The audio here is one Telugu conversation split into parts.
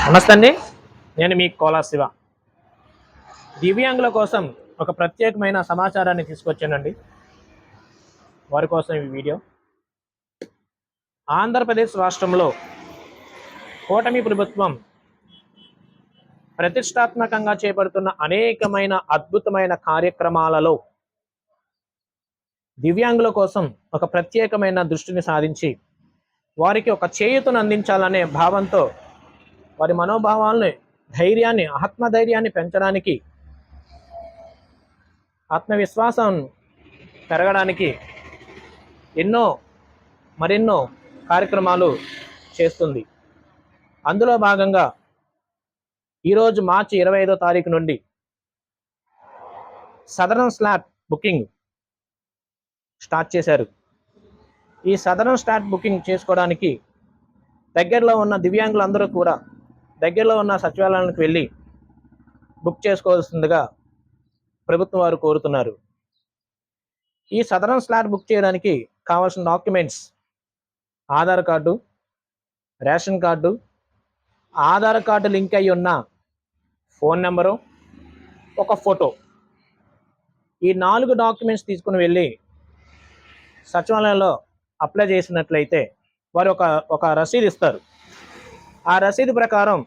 నమస్తే అండి. నేను మీ కోలా శివ. దివ్యాంగుల కోసం ఒక ప్రత్యేకమైన సమాచారాన్ని తీసుకొచ్చానండి. వారి కోసం ఈ వీడియో. ఆంధ్రప్రదేశ్ రాష్ట్రంలో కూటమి ప్రభుత్వం ప్రతిష్టాత్మకంగా చేపడుతున్న అనేకమైన అద్భుతమైన కార్యక్రమాలలో దివ్యాంగుల కోసం ఒక ప్రత్యేకమైన దృష్టిని సాధించి వారికి ఒక చేయూతను అందించాలనే భావంతో వారి మనోభావాలని ధైర్యాన్ని ఆత్మధైర్యాన్ని పెంచడానికి ఆత్మవిశ్వాసం పెరగడానికి మరెన్నో కార్యక్రమాలు చేస్తుంది. అందులో భాగంగా ఈరోజు మార్చి 25వ తారీఖు నుండి సదరన్ స్లాట్ బుకింగ్ స్టార్ట్ చేశారు. ఈ సదరన్ స్లాట్ బుకింగ్ చేసుకోవడానికి దగ్గరలో ఉన్న దివ్యాంగులందరూ కూడా దగ్గరలో ఉన్న సచివాలయానికి వెళ్ళి బుక్ చేసుకోవాల్సిందిగా ప్రభుత్వం వారు కోరుతున్నారు. ఈ సదరన్ స్లాట్ బుక్ చేయడానికి కావాల్సిన documents Aadhaar card, ration card, Aadhaar card link అయి ఉన్న ఫోన్ నెంబరు, ఒక ఫోటో. ఈ 4 డాక్యుమెంట్స్ తీసుకుని వెళ్ళి సచివాలయంలో అప్లై చేసినట్లయితే వారు ఒక రసీదు ఇస్తారు. ఆ రసీదు ప్రకారం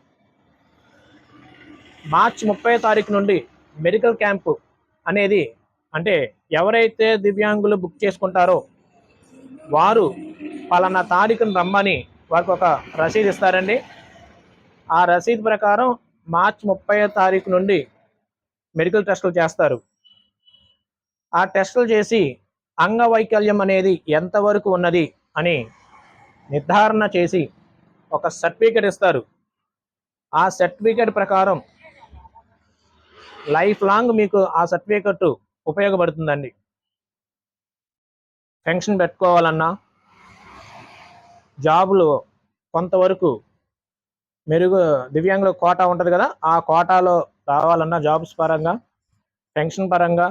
మార్చి 30వ తారీఖు నుండి మెడికల్ క్యాంపు అనేది, అంటే ఎవరైతే దివ్యాంగులు బుక్ చేసుకుంటారో వారు పలానా తారీఖును రమ్మని వారికి ఒక రసీదు ఇస్తారండి. ఆ రసీదు ప్రకారం మార్చి 30వ తారీఖు నుండి మెడికల్ టెస్టులు చేస్తారు. ఆ టెస్టులు చేసి అంగవైకల్యం అనేది ఎంతవరకు ఉన్నది అని నిర్ధారణ చేసి ఒక సర్టిఫికేట్ ఇస్తారు. ఆ సర్టిఫికేట్ ప్రకారం లైఫ్ లాంగ్ మీకు ఆ సర్టిఫికేట్ ఉపయోగపడుతుందండి. పెన్షన్ పెట్టుకోవాలన్నా, జాబులు కొంతవరకు దివ్యాంగుల కోటా ఉంటుంది కదా, ఆ కోటాలో రావాలన్నా జాబ్స్ పరంగా, పెన్షన్ పరంగా,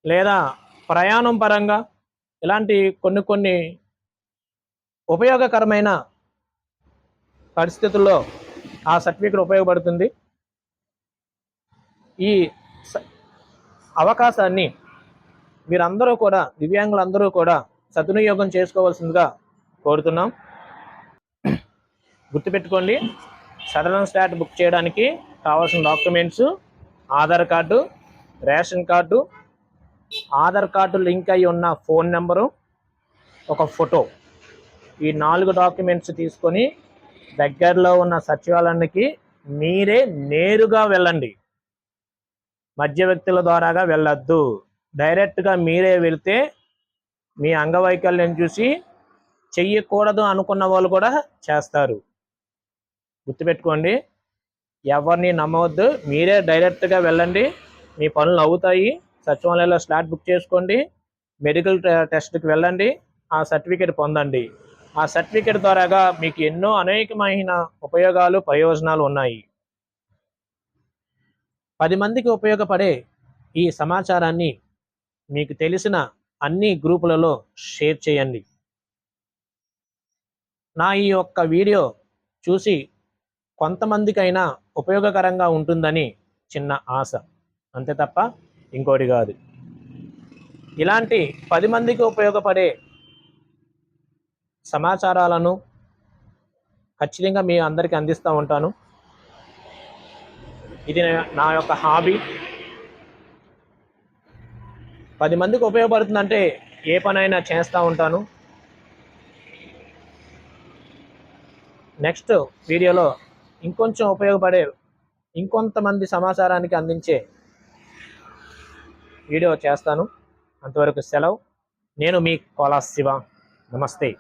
లేదా ప్రయాణం పరంగా, ఇలాంటి కొన్ని ఉపయోగకరమైన పరిస్థితుల్లో ఆ సర్టిఫికేట్ ఉపయోగపడుతుంది. ఈ అవకాశాన్ని మీరందరూ కూడా, దివ్యాంగులందరూ కూడా సద్వినియోగం చేసుకోవాల్సిందిగా కోరుతున్నాం. గుర్తుపెట్టుకోండి, సదరన్ స్లాట్ బుక్ చేయడానికి కావాల్సిన documents Aadhaar card, ration card, Aadhaar card link అయి ఉన్న ఫోన్ నెంబరు, ఒక ఫోటో. ఈ 4 డాక్యుమెంట్స్ తీసుకొని దగ్గరలో ఉన్న సచివాలయానికి మీరే నేరుగా వెళ్ళండి. మధ్య వ్యక్తుల ద్వారాగా వెళ్ళొద్దు. డైరెక్ట్గా మీరే వెళ్తే మీ అంగవైకల్యం చూసి చెయ్యకూడదు అనుకున్న వాళ్ళు కూడా చేస్తారు. గుర్తుపెట్టుకోండి, ఎవరిని నమ్మవద్దు. మీరే డైరెక్ట్గా వెళ్ళండి, మీ పనులు అవుతాయి. సచివాలయంలో స్లాట్ బుక్ చేసుకోండి, మెడికల్ టెస్ట్కి వెళ్ళండి, ఆ సర్టిఫికేట్ పొందండి. ఆ సర్టిఫికేట్ ద్వారాగా మీకు అనేకమైన ఉపయోగాలు, ప్రయోజనాలు ఉన్నాయి. 10 మందికి ఉపయోగపడే ఈ సమాచారాన్ని మీకు తెలిసిన అన్ని గ్రూపులలో షేర్ చేయండి. నా ఈ యొక్క వీడియో చూసి కొంతమందికైనా ఉపయోగకరంగా ఉంటుందని చిన్న ఆశ, అంతే తప్ప ఇంకోటి కాదు. ఇలాంటి 10 మందికి ఉపయోగపడే సమాచారాలను ఖచ్చితంగా మీ అందరికీ అందిస్తూ ఉంటాను. ఇది నా యొక్క హాబీ. 10 మందికి ఉపయోగపడుతుందంటే ఏ పనైనా చేస్తూ ఉంటాను. నెక్స్ట్ వీడియోలో ఇంకొంచెం ఉపయోగపడే ఇంకొంతమంది సమాచారానికి అందించే వీడియో చేస్తాను. అంతవరకు సెలవు. నేను మీ కోలా శివ. నమస్తే.